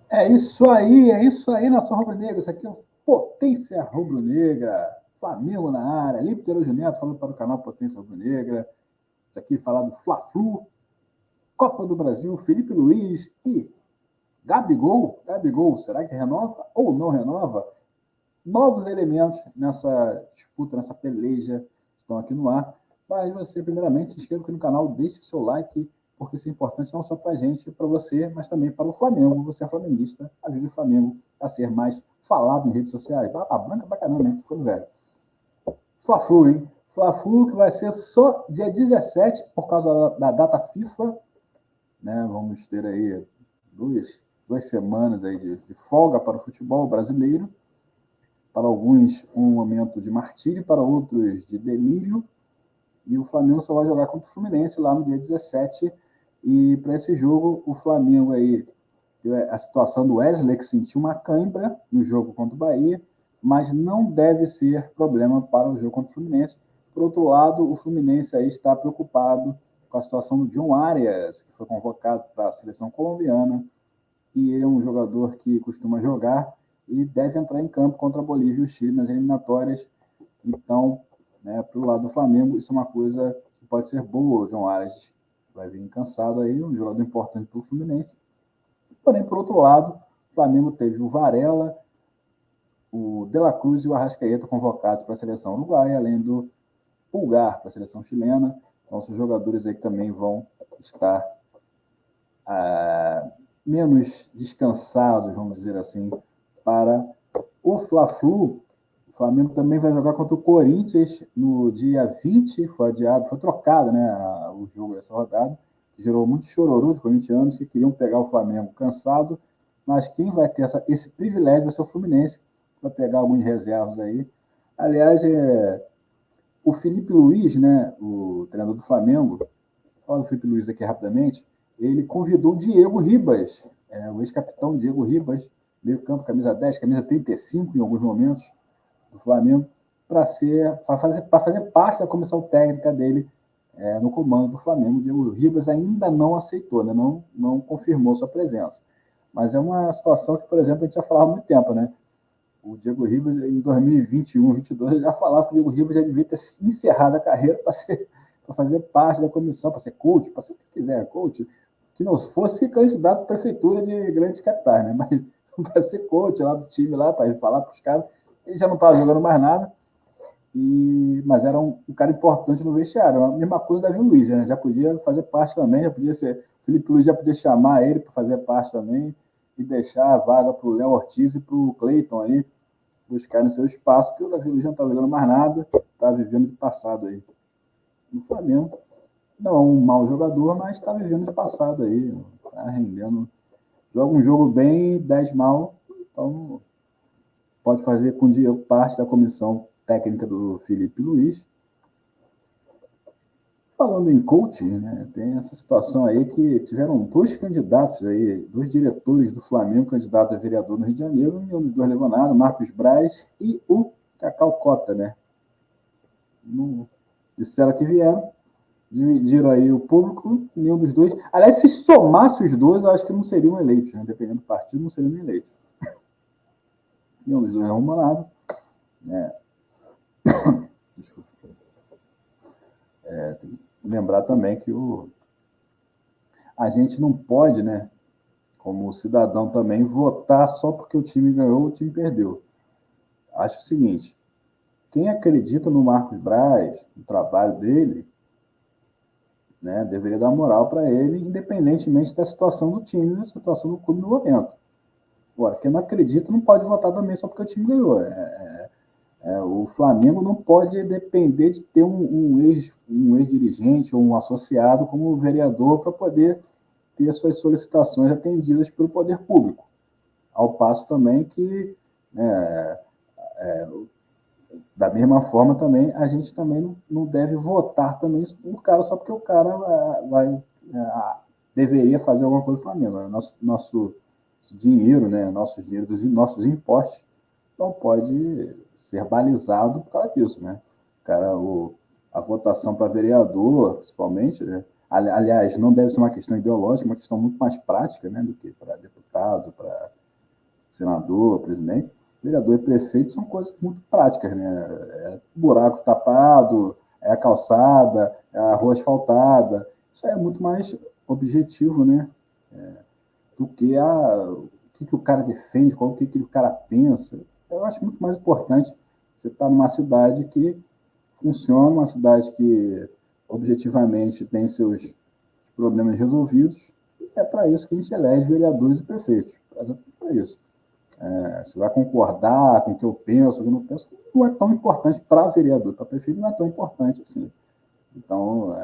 É isso aí, nação rubro-negra. Isso aqui é o Potência Rubro-Negra. Flamengo na área. Lipe Terujo Neto falando para o canal Potência Rubro-Negra. Isso aqui falar do Fla-Flu, Copa do Brasil, Felipe Luiz e Gabigol. Gabigol, será que renova ou não renova? Novos elementos nessa disputa, nessa peleja, estão aqui no ar. Mas você, primeiramente, se inscreva aqui no canal, deixe seu like, porque isso é importante não só para a gente, para você, mas também para o Flamengo. Você é flamenguista, ajude o Flamengo a ser mais falado em redes sociais. Barra branca pra caramba, hein? Ficando velho. Fla-Flu, hein? Fla-Flu que vai ser só dia 17, por causa da data FIFA, né? Vamos ter aí duas semanas aí de folga para o futebol brasileiro. Para alguns, um momento de martírio, para outros, de delírio. E o Flamengo só vai jogar contra o Fluminense lá no dia 17. E para esse jogo, o Flamengo aí, a situação do Wesley, que sentiu uma cãibra no jogo contra o Bahia, mas não deve ser problema para o jogo contra o Fluminense. Por outro lado, o Fluminense aí está preocupado com a situação do John Arias, que foi convocado para a seleção colombiana, e ele é um jogador que costuma jogar e deve entrar em campo contra a Bolívia e o Chile nas eliminatórias. Então, né, para o lado do Flamengo, isso é uma coisa que pode ser boa. O John Arias vai vir cansado aí, um jogador importante para o Fluminense. Porém, por outro lado, o Flamengo teve o Varela, o De La Cruz e o Arrascaeta convocados para a seleção uruguaia, além do Pulgar para a seleção chilena. Então, são jogadores aí que também vão estar menos descansados, vamos dizer assim, para o Fla-Flu. O Flamengo também vai jogar contra o Corinthians no dia 20, foi adiado, foi trocado, né, o jogo dessa rodada, que gerou muito chororô de corintianos que queriam pegar o Flamengo cansado, mas quem vai ter esse privilégio vai ser o Fluminense, para pegar alguns reservas aí. Aliás, o Felipe Luiz, né, o treinador do Flamengo, fala do Felipe Luiz aqui rapidamente, ele convidou o Diego Ribas, o ex-capitão Diego Ribas, meio campo, camisa 10, camisa 35 em alguns momentos do Flamengo, para fazer parte da comissão técnica dele no comando do Flamengo. O Diego Ribas ainda não aceitou, né? não confirmou sua presença. Mas é uma situação que, por exemplo, a gente já falava há muito tempo, né? O Diego Ribas, em 2021, 2022, já falava que o Diego Ribas já devia ter encerrado a carreira para fazer parte da comissão, para ser coach, para ser o que quiser, coach, que não fosse candidato à prefeitura de grandes capitais, né? Mas para ser coach lá do time, lá, para falar para os caras, ele já não estava jogando mais nada, mas era um cara importante no vestiário. A mesma coisa do Davi Luiz, né? Já podia fazer parte também, já podia ser. O Felipe Luiz já podia chamar ele para fazer parte também e deixar a vaga para o Léo Ortiz e para o Cleiton aí buscarem seu espaço, porque o Davi Luiz não está jogando mais nada, está vivendo de passado aí no Flamengo. Não é um mau jogador, mas está vivendo de passado aí, está rendendo. Joga um jogo bem, 10 mal, então pode fazer com parte da comissão técnica do Felipe Luiz. Falando em coaching, né, tem essa situação aí que tiveram dois candidatos aí, dois diretores do Flamengo, candidato a vereador no Rio de Janeiro, e um dos dois levou nada, Marcos Braz e o Cacau Cota, né? Não disseram que vieram, dividiram aí o público, nenhum dos dois. Aliás, se somasse os dois, eu acho que não seriam eleitos, né? Dependendo do partido, não seriam eleitos. Nenhum dos dois arrumou nada. Né? Desculpa. Tem que lembrar também que a gente não pode, né, como cidadão também, votar só porque o time ganhou ou o time perdeu. Acho o seguinte, quem acredita no Marcos Braz, no trabalho dele, né, deveria dar moral para ele, independentemente da situação do time, da situação do clube no momento. Agora, quem não acredita não pode votar também só porque o time ganhou. O Flamengo não pode depender de ter um ex-dirigente ou um associado como vereador para poder ter suas solicitações atendidas pelo poder público. Ao passo também que, né, da mesma forma também, a gente também não deve votar também no cara só porque o cara deveria fazer alguma coisa no Flamengo. Nosso dinheiro, né, nossos impostos, não pode ser balizado por causa disso, né? Cara, a votação para vereador, principalmente, né? Aliás, não deve ser uma questão ideológica, uma questão muito mais prática, né, do que para deputado, para senador, presidente. Vereador e prefeito são coisas muito práticas, né? Buraco tapado, é a calçada, é a rua asfaltada. Isso é muito mais objetivo, né? Do que o que o cara defende, o que o cara pensa. Eu acho muito mais importante você estar numa cidade que funciona, uma cidade que objetivamente tem seus problemas resolvidos. E é para isso que a gente elege vereadores e prefeitos. Exatamente para isso. Você vai concordar com o que eu penso, o que eu não penso, não é tão importante para vereador, para prefeito não é tão importante assim. Então,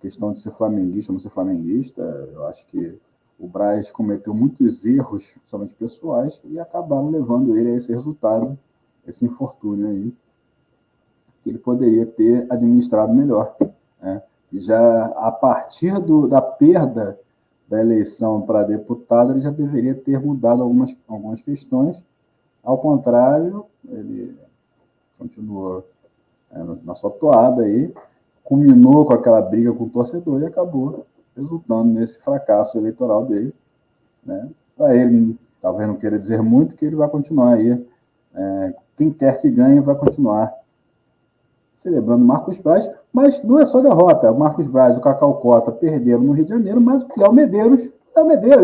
questão de ser flamenguista ou não ser flamenguista, eu acho que o Braz cometeu muitos erros, principalmente pessoais, e acabaram levando ele a esse resultado, esse infortúnio aí, que ele poderia ter administrado melhor. Né? E já a partir da perda da eleição para deputado, ele já deveria ter mudado algumas questões. Ao contrário, ele continuou na sua toada aí, culminou com aquela briga com o torcedor e acabou resultando nesse fracasso eleitoral dele. Né? Para ele, talvez não queira dizer muito, que ele vai continuar aí. Quem quer que ganhe vai continuar celebrando Marcos Braz, mas não é só derrota. O Marcos Braz e o Cacau Cota perderam no Rio de Janeiro, mas o Léo Medeiros,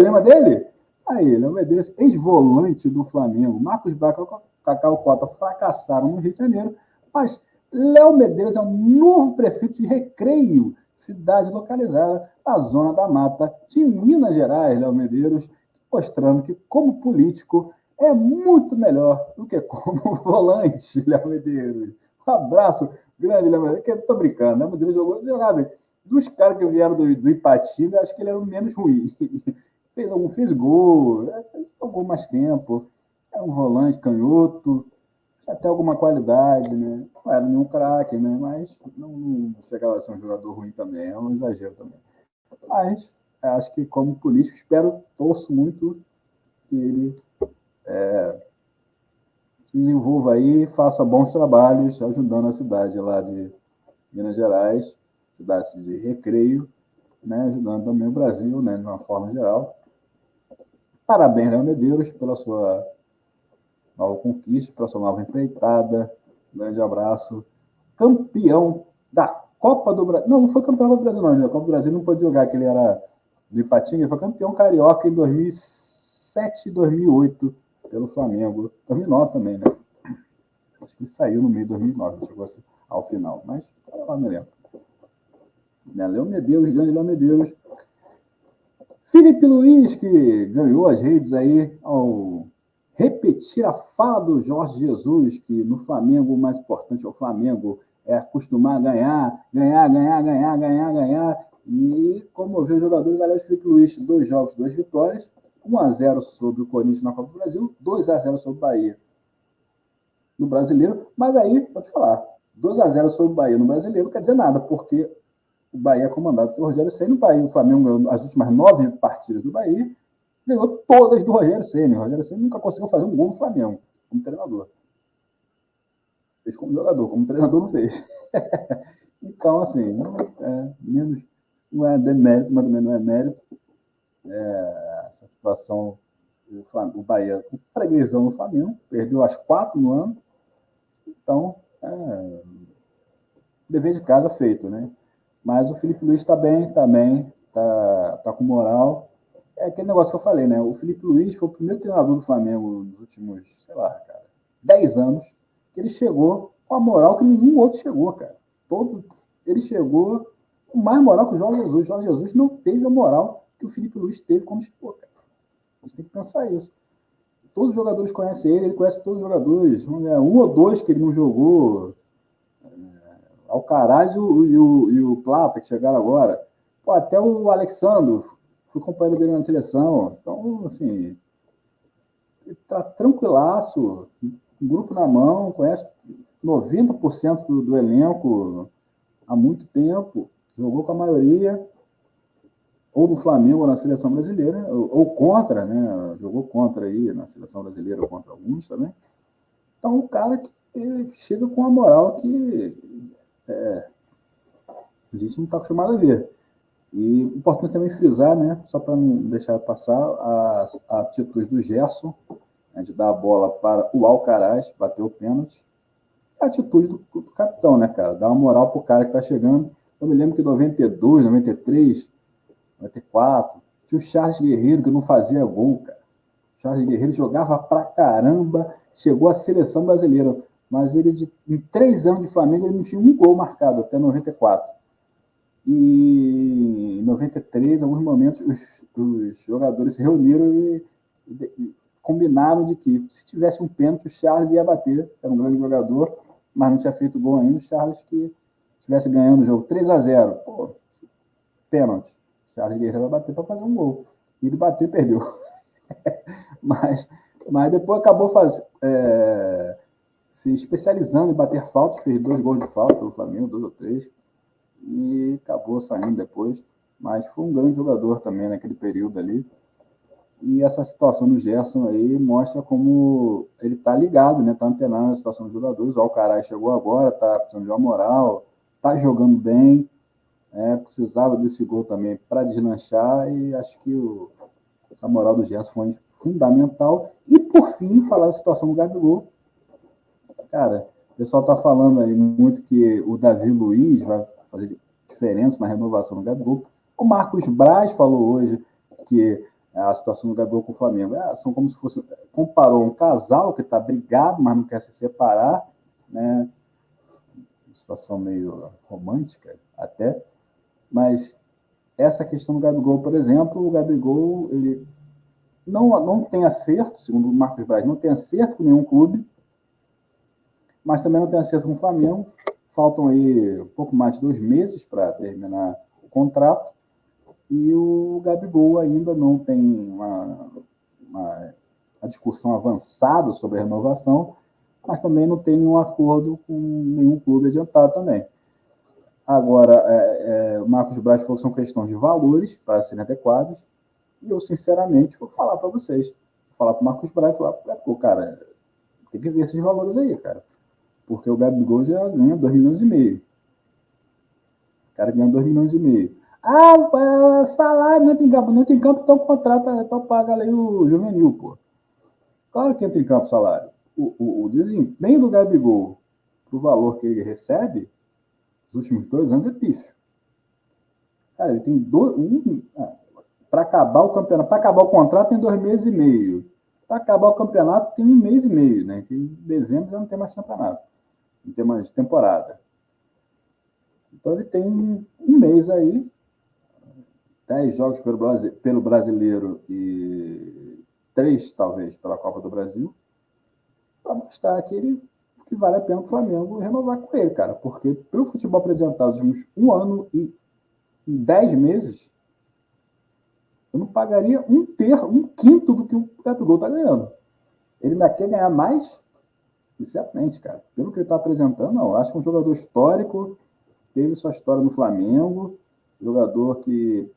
lembra dele? Aí, Léo Medeiros, ex-volante do Flamengo. Marcos Braz e Cacau Cota fracassaram no Rio de Janeiro, mas Léo Medeiros é um novo prefeito de Recreio, cidade localizada na Zona da Mata de Minas Gerais, Léo Medeiros, mostrando que, como político, é muito melhor do que como volante, Léo Medeiros. Um abraço grande, Léo Medeiros. Eu tô brincando, Léo Medeiros jogava. Dos caras que vieram do Ipatinga, acho que ele era o menos ruim. Fez gol, jogou mais tempo. É um volante canhoto, já tem alguma qualidade, né? Não era nenhum craque, né? Mas não chegava a ser um jogador ruim também, é um exagero também. Mas acho que, como político, torço muito que ele se desenvolva aí, faça bons trabalhos ajudando a cidade lá de Minas Gerais, cidade de Recreio, né? Ajudando também o Brasil, né? De uma forma geral. Parabéns, Léo Medeiros, pela sua nova conquista, pela sua nova empreitada. Um grande abraço. Campeão da Copa do Brasil. Não foi campeão do Brasil, não. A Copa do Brasil não pôde jogar, que ele era do Ipatinga. Ele foi campeão carioca em 2007 e 2008 pelo Flamengo. 2009 também, né? Acho que saiu no meio de 2009, não chegou ao final. Mas não me lembro. Léo Medeiros, grande Léo Medeiros. Felipe Luiz, que ganhou as redes aí ao repetir a fala do Jorge Jesus, que no Flamengo o mais importante é o Flamengo, é acostumar a ganhar. E comoveu os jogadores, aliás, Felipe Luiz, 2 jogos, 2 vitórias, 1-0 sobre o Corinthians na Copa do Brasil, 2-0 sobre o Bahia no Brasileiro, mas aí, vou te falar, 2-0 sobre o Bahia no Brasileiro não quer dizer nada, porque o Bahia é comandado pelo Rogério Ceni. O Flamengo ganhou as últimas 9 partidas do Bahia, ganhou todas do Rogério Ceni. O Rogério Ceni nunca conseguiu fazer um gol no Flamengo, como treinador. Fez como jogador, como treinador não fez. Então, assim, não é demérito, mas também não é mérito. Essa situação, o Bahia com freguesão no Flamengo, perdeu as 4 no ano. Então, dever de casa feito, né? Mas o Felipe Luiz está bem, tá com moral. É aquele negócio que eu falei, né? O Felipe Luiz foi o primeiro treinador do Flamengo nos últimos, sei lá, cara, 10 anos, que ele chegou com a moral que nenhum outro chegou, cara. Ele chegou com mais moral que o Jorge Jesus. O Jorge Jesus não teve a moral que o Felipe Luiz teve quando chegou, cara. A gente tem que pensar isso. Todos os jogadores conhecem ele conhece todos os jogadores. Um ou dois que ele não jogou. Alcaraz e o Plata, que chegaram agora. Pô, até o Alexandre, fui companheiro dele na seleção. Então, assim, ele tá tranquilaço, um grupo na mão, conhece 90% do elenco há muito tempo, jogou com a maioria, ou do Flamengo ou na seleção brasileira, ou contra, né? Jogou contra aí na seleção brasileira, ou contra alguns também. Então, o cara que chega com a moral que a gente não está acostumado a ver. E importante também frisar, né, só para não deixar passar, a atitude do Gerson, né, de dar a bola para o Alcaraz, bater o pênalti. A atitude do capitão, né, cara? Dar uma moral pro cara que tá chegando. Eu me lembro que em 92, 93, 94, tinha o Charles Guerreiro que não fazia gol, cara. O Charles Guerreiro jogava pra caramba, chegou à seleção brasileira, mas ele, em 3 anos de Flamengo, ele não tinha um gol marcado, até 94. E em 93, em alguns momentos, os jogadores se reuniram e combinaram de que, se tivesse um pênalti, o Charles ia bater, era um grande jogador, mas não tinha feito gol ainda. O Charles, que estivesse ganhando o jogo 3-0, pô, pênalti. O Charles Guerreiro vai bater para fazer um gol. E ele bateu e perdeu. mas, mas depois acabou se especializando em bater faltas, fez 2 gols de falta pelo Flamengo, 2 ou 3, e acabou saindo depois. Mas foi um grande jogador também naquele período ali. E essa situação do Gerson aí mostra como ele tá ligado, né? Tá antenado na situação dos jogadores. O Alcaraz chegou agora, tá precisando de uma moral, tá jogando bem, precisava desse gol também para deslanchar, e acho que essa moral do Gerson foi fundamental. E por fim, falar da situação do Gabigol. Cara, o pessoal tá falando aí muito que o Davi Luiz vai fazer diferença na renovação do Gabigol. O Marcos Braz falou hoje que a situação do Gabigol com o Flamengo são como se fosse, comparou um casal que está brigado, mas não quer se separar, né? Uma situação meio romântica até, mas essa questão do Gabigol, por exemplo, o Gabigol, ele não tem acerto, segundo o Marcos Braz, não tem acerto com nenhum clube, mas também não tem acerto com o Flamengo. Faltam aí um pouco mais de 2 meses para terminar o contrato, e o Gabigol ainda não tem uma discussão avançada sobre a renovação, mas também não tem nenhum acordo com nenhum clube adiantado também. Agora, o Marcos Braz falou que são questões de valores para serem adequados, e eu, sinceramente, vou falar para vocês. Vou falar para o Marcos Braz e falar para o Gabigol, cara, tem que ver esses valores aí, cara. Porque o Gabigol já ganha 2,5 milhões. O cara ganha 2,5 milhões. Salário, não entra em campo, então contrata, então paga ali o juvenil, pô. Claro que entra em campo o salário. O desempenho do Gabigol pro valor que ele recebe, nos últimos 2 anos, é pífio. Cara, ele tem para acabar o campeonato, para acabar o contrato tem 2,5 meses. Para acabar o campeonato tem 1,5 meses, né? Que em dezembro já não tem mais campeonato, não tem mais temporada. Então ele tem 1 mês aí, 10 jogos pelo Brasileiro e 3, talvez, pela Copa do Brasil, para mostrar que vale a pena o Flamengo renovar com ele, cara. Porque pelo futebol apresentado nos últimos 1 ano e 10 meses, eu não pagaria um quinto do que o Gabigol tá ganhando. Ele ainda quer ganhar mais? Sinceramente, cara. Pelo que ele está apresentando, não. Eu acho que é um jogador histórico, teve sua história no Flamengo, jogador que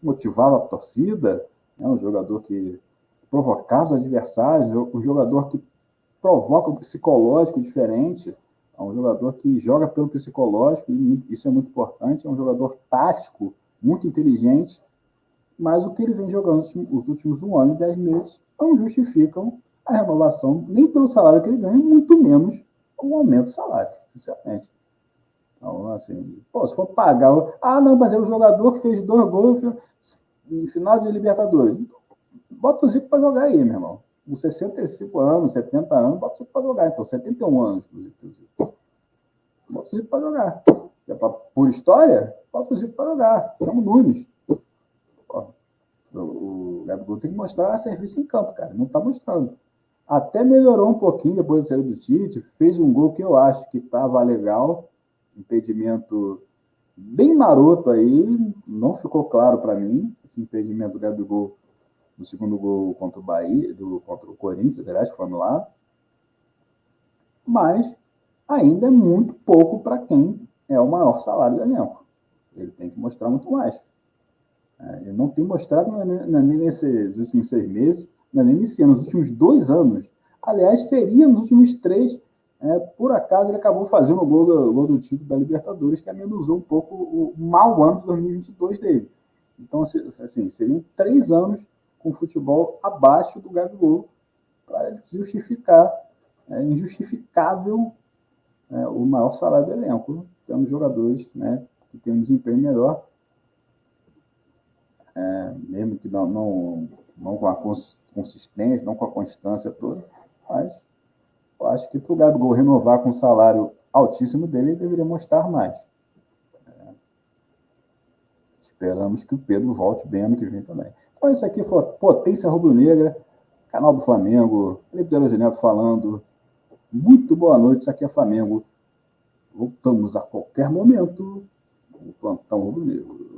motivava a torcida, um jogador que provocava os adversários, um jogador que provoca um psicológico diferente, é um jogador que joga pelo psicológico, e isso é muito importante, é um jogador tático, muito inteligente, mas o que ele vem jogando os últimos 1 ano e 10 meses não justificam a renovação, nem pelo salário que ele ganha, muito menos o aumento do salário, sinceramente. Então, assim, se for pagar... não, mas é o jogador que fez 2 gols em final de Libertadores. Então, bota o Zico para jogar aí, meu irmão. Com 65 anos, 70 anos, bota o Zico para jogar. Então, 71 anos, inclusive. Bota o Zico para jogar. Por história, bota o Zico para jogar. Chama o Nunes. O Gabigol tem que mostrar serviço em campo, cara. Não está mostrando. Até melhorou um pouquinho depois da saída do Tite. Fez um gol que eu acho que estava legal. Impedimento bem maroto aí. Não ficou claro para mim esse impedimento do Gabigol no segundo gol contra o Bahia, contra o Corinthians, aliás, que foi anulado. Mas ainda é muito pouco para quem é o maior salário do elenco. Ele tem que mostrar muito mais. Ele não tem mostrado nem nesses últimos 6 meses, nem nesse ano, nos últimos 2 anos. Aliás, seria nos últimos 3. Por acaso, ele acabou fazendo o gol do título da Libertadores, que amenizou um pouco o mau ano de 2022 dele. Então, assim, seriam 3 anos com futebol abaixo do Gabigol para justificar, é injustificável o maior salário do elenco. Temos jogadores, né, que têm um desempenho melhor, mesmo que não com a consistência, não com a constância toda, mas eu acho que para o Gabigol renovar com o salário altíssimo dele, ele deveria mostrar mais. Esperamos que o Pedro volte bem ano que vem também. Então, isso aqui foi Potência Rubro-Negra, canal do Flamengo, Felipe de Neto falando. Muito boa noite, isso aqui é Flamengo. Voltamos a qualquer momento. O Plantão Rubro-Negro.